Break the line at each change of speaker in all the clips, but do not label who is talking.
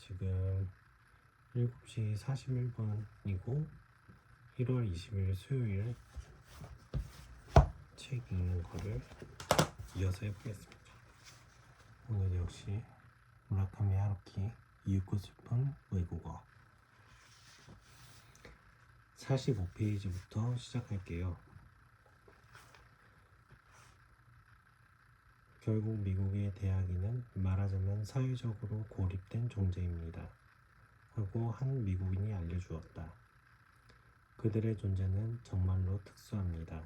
지금 7시 41분이고 1월 20일 수요일 책 읽는 거를 이어서 해보겠습니다. 오늘 역시 무라카미 하루키 읽고 싶은 외국어 45페이지부터 시작할게요. 결국 미국의 대학인은 말하자면 사회적으로 고립된 존재입니다. 하고 한 미국인이 알려주었다. 그들의 존재는 정말로 특수합니다.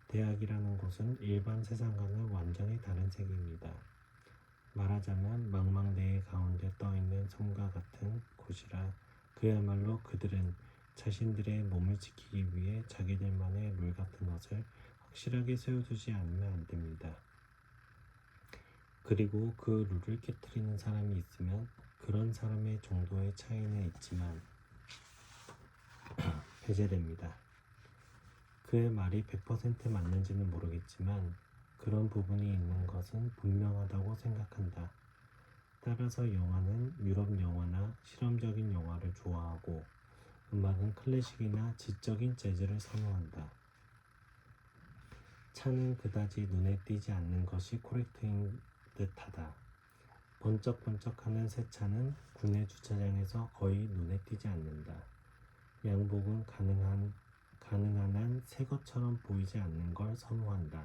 대학이라는 곳은 일반 세상과는 완전히 다른 세계입니다. 말하자면 망망대해 가운데 떠있는 섬과 같은 곳이라 그야말로 그들은 자신들의 몸을 지키기 위해 자기들만의 룰 같은 것을 확실하게 세워두지 않으면 안 됩니다. 그리고 그 룰을 깨트리는 사람이 있으면 그런 사람의 정도의 차이는 있지만 배제됩니다. 그의 말이 100% 맞는지는 모르겠지만 그런 부분이 있는 것은 분명하다고 생각한다. 따라서 영화는 유럽 영화나 실험적인 영화를 좋아하고 음악은 클래식이나 지적인 재즈를 선호한다. 차는 그다지 눈에 띄지 않는 것이 코렉트인 듯하다. 번쩍번쩍하는 새 차는 국내 주차장에서 거의 눈에 띄지 않는다. 양복은 가능한 한 새 것처럼 보이지 않는 걸 선호한다.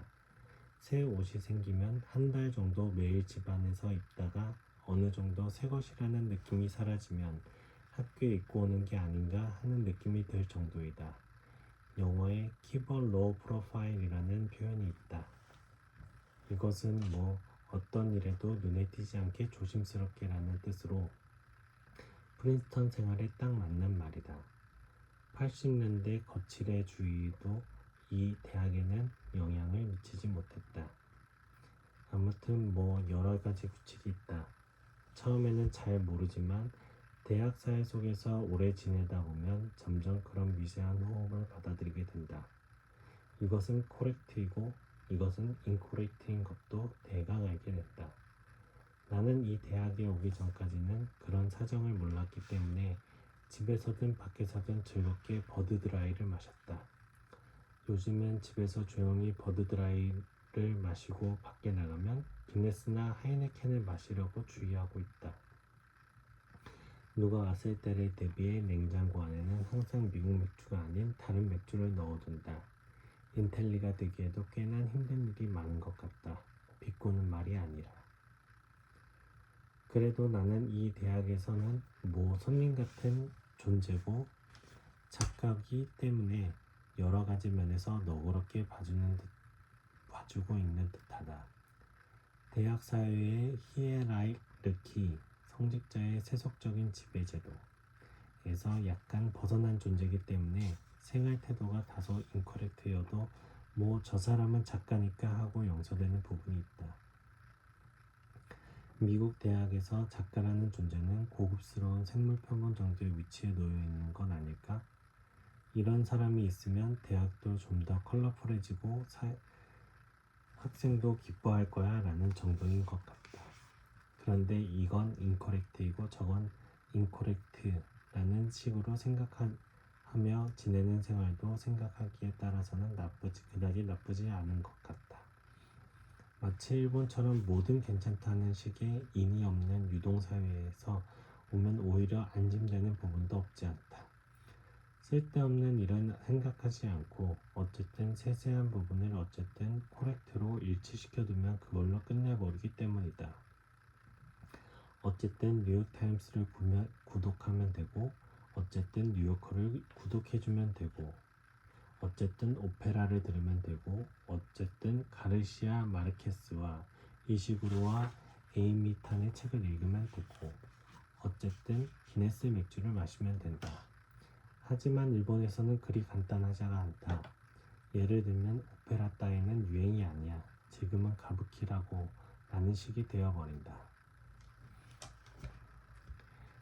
새 옷이 생기면 한 달 정도 매일 집안에서 입다가 어느 정도 새 것이라는 느낌이 사라지면 학교에 입고 오는 게 아닌가 하는 느낌이 들 정도이다. 영어에 keep a low profile이라는 표현이 있다. 이것은 어떤 일에도 눈에 띄지 않게 조심스럽게 라는 뜻으로 프린스턴 생활에 딱 맞는 말이다. 80년대 거칠애주의도 이 대학에는 영향을 미치지 못했다. 아무튼 여러 가지 규칙이 있다. 처음에는 잘 모르지만 대학 사회 속에서 오래 지내다 보면 점점 그런 미세한 호흡을 받아들이게 된다. 이것은 코렉트이고 이것은 인코렉트인 것도 대강 알게 됐다. 나는 이 대학에 오기 전까지는 그런 사정을 몰랐기 때문에 집에서든 밖에서든 즐겁게 버드드라이를 마셨다. 요즘은 집에서 조용히 버드드라이를 마시고 밖에 나가면 기네스나 하이네켄을 마시려고 주의하고 있다. 누가 왔을 때를 대비해 냉장고 안에는 항상 미국 맥주가 아닌 다른 맥주를 넣어둔다. 인텔리가 되기에도 꽤나 힘든 일이 많은 것 같다. 비꼬는 말이 아니라. 그래도 나는 이 대학에서는 손님 같은 존재고 작가이기 때문에 여러 가지 면에서 너그럽게 봐주고 있는 듯하다. 대학 사회의 히에라르키, 성직자의 세속적인 지배제도에서 약간 벗어난 존재이기 때문에 생활 태도가 다소 인커렉트여도 저 사람은 작가니까 하고 용서되는 부분이 있다. 미국 대학에서 작가라는 존재는 고급스러운 생물평원 정도의 위치에 놓여 있는 건 아닐까? 이런 사람이 있으면 대학도 좀 더 컬러풀해지고 학생도 기뻐할 거야 라는 정도인 것 같다. 그런데 이건 인코렉트이고 저건 인코렉트라는 식으로 생각하며 지내는 생활도 생각하기에 따라서는 그다지 나쁘지 않은 것 같다. 마치 일본처럼 뭐든 괜찮다는 식의 인이 없는 유동사회에서 오면 오히려 안심되는 부분도 없지 않다. 쓸데없는 일은 생각하지 않고 어쨌든 세세한 부분을 어쨌든 코렉트로 일치시켜두면 그걸로 끝내버리기 때문이다. 어쨌든 뉴욕타임스를 구독하면 되고 어쨌든 뉴요커를 구독해주면 되고 어쨌든 오페라를 들으면 되고 어쨌든 가르시아 마르케스와 이시구로와 에이미 탄의 책을 읽으면 되고 어쨌든 기네스 맥주를 마시면 된다. 하지만 일본에서는 그리 간단하지가 않다. 예를 들면 오페라 따위는 유행이 아니야. 지금은 가부키라고 라는 식이 되어버린다.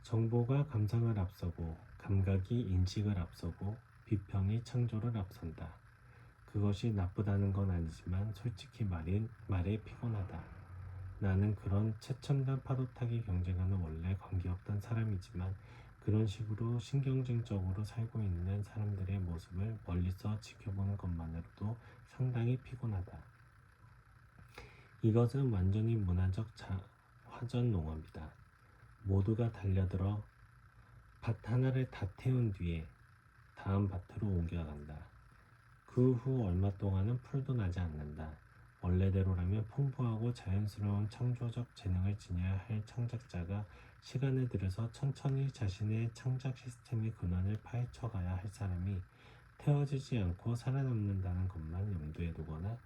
정보가 감상을 앞서고 감각이 인식을 앞서고 비평이 창조를 앞선다. 그것이 나쁘다는 건 아니지만 솔직히 말해 피곤하다. 나는 그런 최첨단 파도 타기 경쟁과는 원래 관계없던 사람이지만 그런 식으로 신경질적으로 살고 있는 사람들의 모습을 멀리서 지켜보는 것만으로도 상당히 피곤하다. 이것은 완전히 문화적 화전 농업이다. 모두가 달려들어 밭 하나를 다 태운 뒤에 다음 밭으로 옮겨간다. 그 후 얼마 동안은 풀도 나지 않는다. 원래대로라면 풍부하고 자연스러운 창조적 재능을 지녀야 할 창작자가 시간을 들여서 천천히 자신의 창작 시스템의 근원을 파헤쳐 가야 할 사람이 태워지지 않고 살아남는다는 것만 염두에 두거나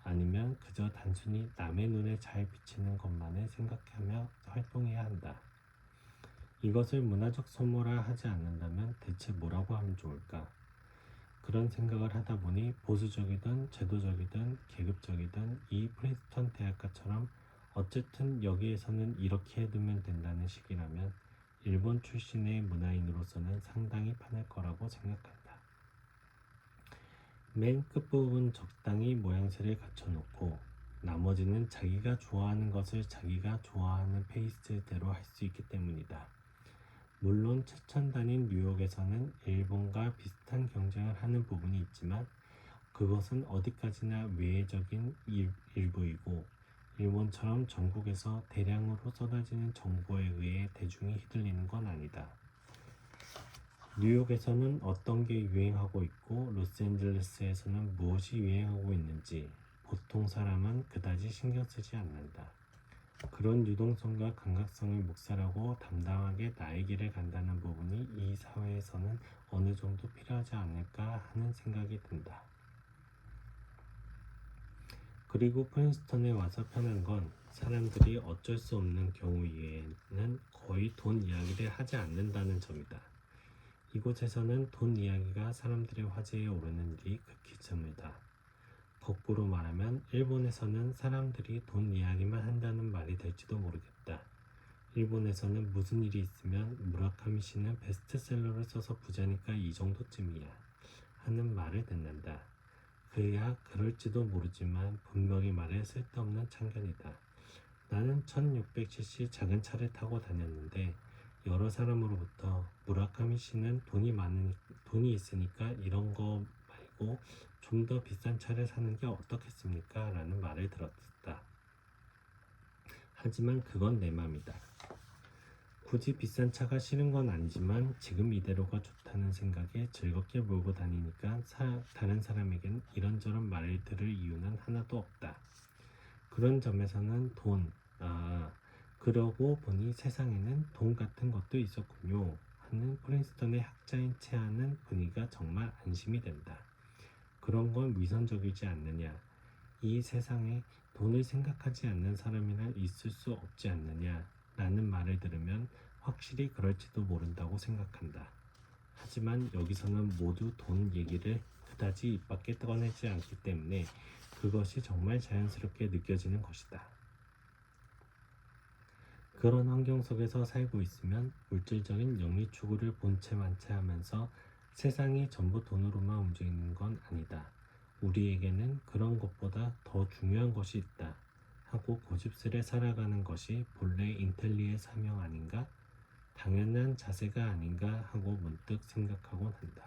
아니면 그저 단순히 남의 눈에 잘 비치는 것만을 생각하며 활동해야 한다. 이것을 문화적 소모라 하지 않는다면 대체 뭐라고 하면 좋을까? 그런 생각을 하다 보니 보수적이든 제도적이든 계급적이든 이 프린스턴 대학가처럼 어쨌든 여기에서는 이렇게 해두면 된다는 식이라면 일본 출신의 문화인으로서는 상당히 편할 거라고 생각한다. 맨 끝부분 적당히 모양새를 갖춰놓고 나머지는 자기가 좋아하는 것을 자기가 좋아하는 페이스대로 할 수 있기 때문이다. 물론 최첨단인 뉴욕에서는 일본과 비슷한 경쟁을 하는 부분이 있지만 그것은 어디까지나 외해적인 일부이고 일본처럼 전국에서 대량으로 쏟아지는 정보에 의해 대중이 휘둘리는 건 아니다. 뉴욕에서는 어떤 게 유행하고 있고 로스앤젤레스에서는 무엇이 유행하고 있는지 보통 사람은 그다지 신경 쓰지 않는다. 그런 유동성과 감각성을 묵살하고 담담하게 나의 길을 간다는 부분이 이 사회에서는 어느 정도 필요하지 않을까 하는 생각이 든다. 그리고 프린스턴에 와서 편한 건 사람들이 어쩔 수 없는 경우 이외에는 거의 돈 이야기를 하지 않는다는 점이다. 이곳에서는 돈 이야기가 사람들의 화제에 오르는 일이 극히 드물다. 거꾸로 말하면 일본에서는 사람들이 돈 이야기만 한다는 말이 될지도 모르겠다. 일본에서는 무슨 일이 있으면 무라카미 씨는 베스트셀러를 써서 부자니까 이 정도쯤이야 하는 말을 듣는다. 그야 그럴지도 모르지만 분명히 말해 쓸데없는 참견이다. 나는 1600cc 작은 차를 타고 다녔는데 여러 사람으로부터 무라카미 씨는 돈이 있으니까 이런 거 말고 좀 더 비싼 차를 사는 게 어떻겠습니까? 라는 말을 들었다. 하지만 그건 내 맘이다. 굳이 비싼 차가 싫은 건 아니지만 지금 이대로가 좋다는 생각에 즐겁게 몰고 다니니까 다른 사람에겐 이런저런 말을 들을 이유는 하나도 없다. 그런 점에서는 그러고 보니 세상에는 돈 같은 것도 있었군요 하는 프린스턴의 학자인 체하는 분위기가 정말 안심이 된다. 그런 건 위선적이지 않느냐. 이 세상에 돈을 생각하지 않는 사람이나 있을 수 없지 않느냐 라는 말을 들으면 확실히 그럴지도 모른다고 생각한다. 하지만 여기서는 모두 돈 얘기를 그다지 입 밖에 꺼내지 않기 때문에 그것이 정말 자연스럽게 느껴지는 것이다. 그런 환경 속에서 살고 있으면 물질적인 영리 추구를 본체만체 하면서 세상이 전부 돈으로만 움직이는 건 아니다. 우리에게는 그런 것보다 더 중요한 것이 있다 하고 고집스레 살아가는 것이 본래 인텔리의 사명 아닌가? 당연한 자세가 아닌가 하고 문득 생각하곤 한다.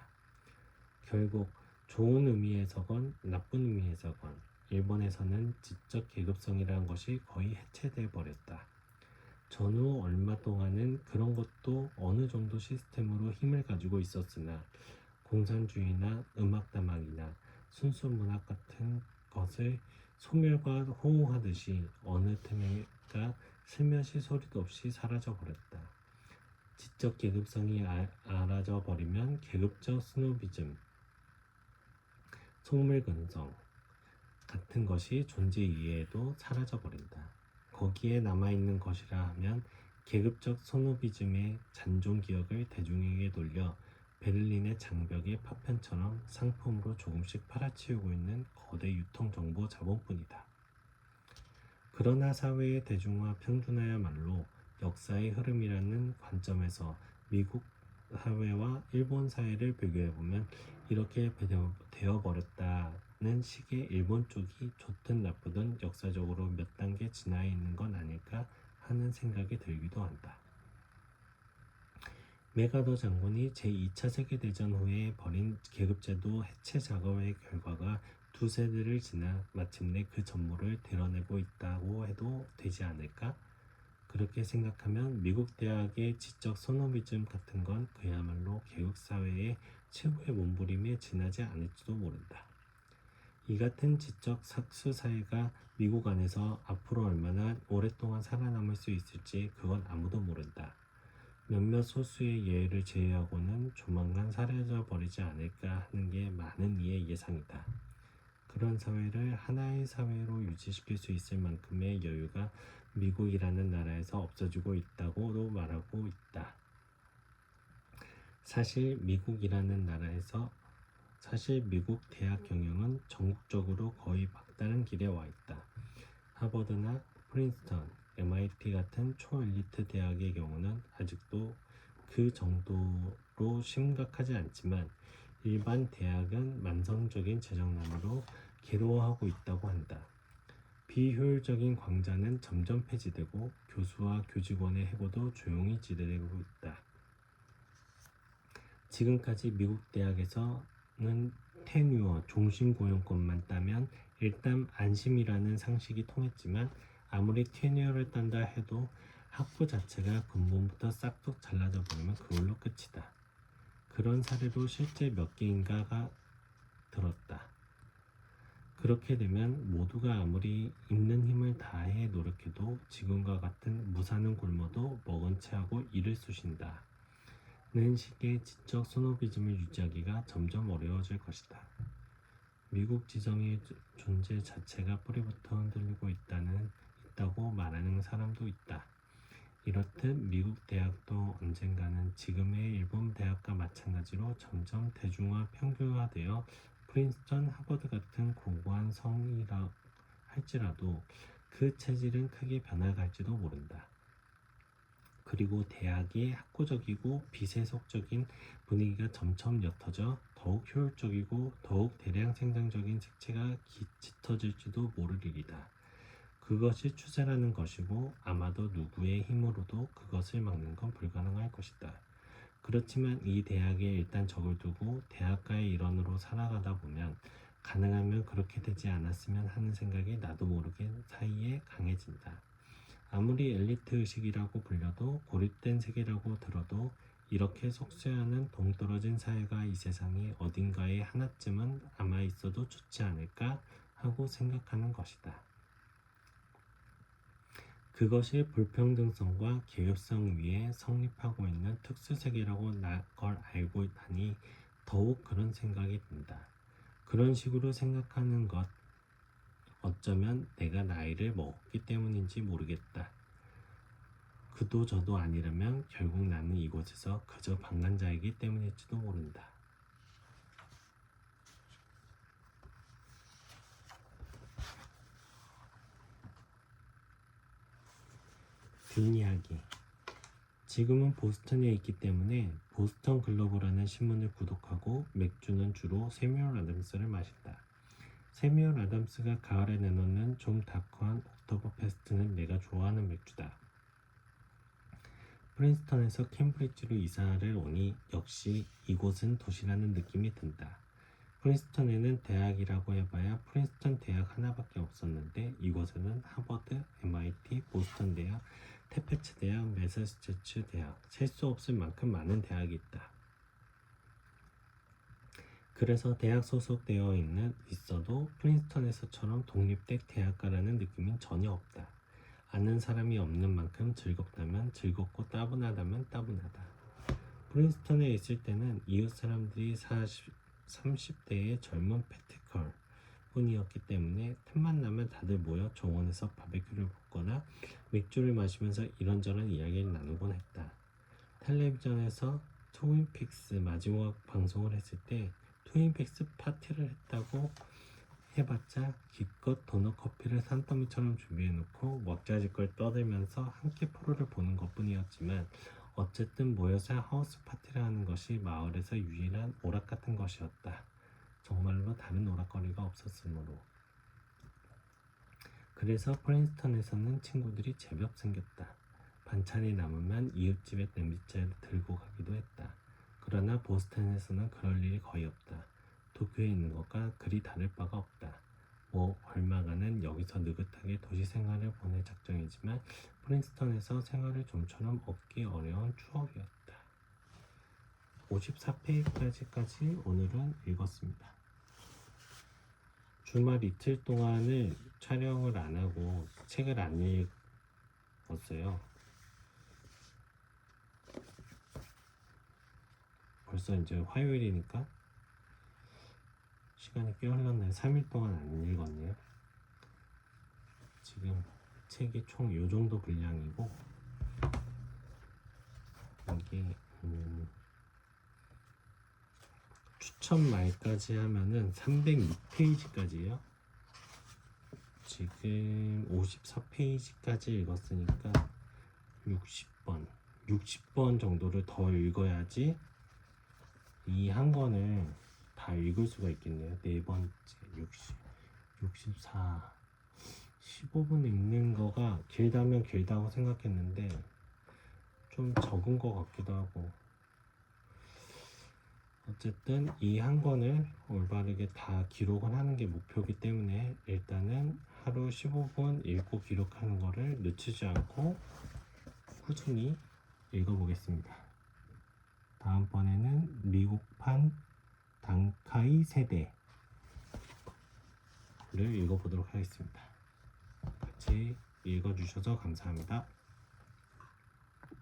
결국 좋은 의미에서건 나쁜 의미에서건 일본에서는 지적 계급성이라는 것이 거의 해체돼 버렸다. 전후 얼마 동안은 그런 것도 어느 정도 시스템으로 힘을 가지고 있었으나 공산주의나 음악다막이나 순수문학 같은 것을 소멸과 호호하듯이 어느 틈에가 슬며시 소리도 없이 사라져 버렸다. 지적 계급성이 알아져 버리면 계급적 스노비즘, 속물근성 같은 것이 존재 이외에도 사라져 버린다. 거기에 남아있는 것이라 하면 계급적 스노비즘의 잔존 기억을 대중에게 돌려 베를린의 장벽의 파편처럼 상품으로 조금씩 팔아치우고 있는 거대 유통정보 자본뿐이다. 그러나 사회의 대중화 평준화야말로 역사의 흐름이라는 관점에서 미국 사회와 일본 사회를 비교해보면 이렇게 되어버렸다 시기에 일본 쪽이 좋든 나쁘든 역사적으로 몇 단계 지나 있는 건 아닐까 하는 생각이 들기도 한다. 메가더 장군이 제2차 세계대전 후에 벌인 계급제도 해체 작업의 결과가 두 세대를 지나 마침내 그 전모를 드러내고 있다고 해도 되지 않을까? 그렇게 생각하면 미국 대학의 지적 소노미즘 같은 건 그야말로 개국사회의 최후의 몸부림에 지나지 않을지도 모른다. 이 같은 지적 삭수사회가 미국 안에서 앞으로 얼마나 오랫동안 살아남을 수 있을지 그건 아무도 모른다. 몇몇 소수의 예외를 제외하고는 조만간 사라져 버리지 않을까 하는 게 많은 이의 예상이다. 그런 사회를 하나의 사회로 유지시킬 수 있을 만큼의 여유가 미국이라는 나라에서 없어지고 있다고도 말하고 있다. 사실 미국 대학 경영은 전국적으로 거의 막다른 길에 와 있다. 하버드나 프린스턴, MIT 같은 초엘리트 대학의 경우는 아직도 그 정도로 심각하지 않지만 일반 대학은 만성적인 재정난으로 괴로워하고 있다고 한다. 비효율적인 광자는 점점 폐지되고 교수와 교직원의 해고도 조용히 지대되고 있다. 지금까지 미국 대학에서는 테뉴어, 종신고용권만 따면 일단 안심이라는 상식이 통했지만 아무리 테뉴어를 딴다 해도 학부 자체가 근본부터 싹둑 잘라져 버리면 그걸로 끝이다. 그런 사례도 실제 몇 개인가가 들었다. 그렇게 되면 모두가 아무리 있는 힘을 다해 노력해도 지금과 같은 무사는 굶어도 먹은 채하고 이를 쑤신다. 는 식의 지적 소노비즘을 유지하기가 점점 어려워질 것이다. 미국 지정의 존재 자체가 뿌리부터 흔들리고 있다고 말하는 사람도 있다. 이렇듯 미국 대학도 언젠가는 지금의 일본 대학과 마찬가지로 점점 대중화 평균화되어 프린스턴, 하버드 같은 고고한 성이라 할지라도 그 체질은 크게 변화갈지도 모른다. 그리고 대학의 학구적이고 비세속적인 분위기가 점점 옅어져 더욱 효율적이고 더욱 대량 생산적인 색채가 짙어질지도 모를 일이다. 그것이 추세라는 것이고 아마도 누구의 힘으로도 그것을 막는 건 불가능할 것이다. 그렇지만 이 대학에 일단 적을 두고 대학가의 일원으로 살아가다 보면 가능하면 그렇게 되지 않았으면 하는 생각이 나도 모르게 사이에 강해진다. 아무리 엘리트 의식이라고 불려도 고립된 세계라고 들어도 이렇게 속죄하는 동떨어진 사회가 이 세상에 어딘가에 하나쯤은 아마 있어도 좋지 않을까 하고 생각하는 것이다. 그것이 불평등성과 계급성 위에 성립하고 있는 특수세계라고 걸 알고 하니 더욱 그런 생각이 든다. 그런 식으로 생각하는 것 어쩌면 내가 나이를 먹었기 때문인지 모르겠다. 그도 저도 아니라면 결국 나는 이곳에서 그저 방관자이기 때문일지도 모른다. 뒷이야기. 지금은 보스턴에 있기 때문에 보스턴 글로브라는 신문을 구독하고 맥주는 주로 세뮤얼 아담스를 마신다. 세뮤얼 아담스가 가을에 내놓는 좀 다크한 옥토버페스트는 내가 좋아하는 맥주다. 프린스턴에서 캠브리지로 이사를 오니 역시 이곳은 도시라는 느낌이 든다. 프린스턴에는 대학이라고 해봐야 프린스턴 대학 하나밖에 없었는데 이곳에는 하버드, MIT, 보스턴 대학, 테페츠 대학, 매사추세츠 대학, 셀 수 없을 만큼 많은 대학이 있다. 그래서 대학 소속되어 있어도 프린스턴에서처럼 독립된 대학가라는 느낌은 전혀 없다. 아는 사람이 없는 만큼 즐겁다면 즐겁고 따분하다면 따분하다. 프린스턴에 있을 때는 이웃 사람들이 30대의 젊은 패티컬 뿐이었기 때문에 틈만 나면 다들 모여 정원에서 바베큐를 볶거나 맥주를 마시면서 이런저런 이야기를 나누곤 했다. 텔레비전에서 트윈픽스 마지막 방송을 했을 때 트윈픽스 파티를 했다고 해봤자 기껏 도넛 커피를 산더미처럼 준비해놓고 왁자지껄 떠들면서 함께 프로를 보는 것뿐이었지만 어쨌든 모여서 하우스 파티를 하는 것이 마을에서 유일한 오락 같은 것이었다. 정말로 다른 오락거리가 없었으므로. 그래서 프린스턴에서는 친구들이 제법 생겼다. 반찬이 남으면 이웃집에 냄비째를 들고 가기도 했다. 그러나 보스턴에서는 그럴 일이 거의 없다. 도쿄에 있는 것과 그리 다를 바가 없다. 뭐 얼마간은 여기서 느긋하게 도시 생활을 보낼 작정이지만 프린스턴에서 생활을 좀처럼 얻기 어려운 추억이었다. 54페이지까지 오늘은 읽었습니다. 주말 이틀 동안을 촬영을 안 하고 책을 안 읽었어요. 벌써 이제 화요일이니까 시간이 꽤 흘렀네요. 3일 동안 안 읽었네요. 지금 책이 총 요 정도 분량이고 이게 추천 말까지 하면은 306페이지까지예요. 지금 54페이지까지 읽었으니까 60번 정도를 더 읽어야지 이 한 권을 다 읽을 수가 있겠네요. 네 번째 64 15분 읽는 거가 길다면 길다고 생각했는데 좀 적은 것 같기도 하고, 어쨌든 이 한 권을 올바르게 다 기록을 하는 게 목표이기 때문에 일단은 하루 15분 읽고 기록하는 거를 늦추지 않고 꾸준히 읽어보겠습니다. 다음번에는 미국판 단카이 세대를 읽어보도록 하겠습니다. 같이 읽어주셔서 감사합니다.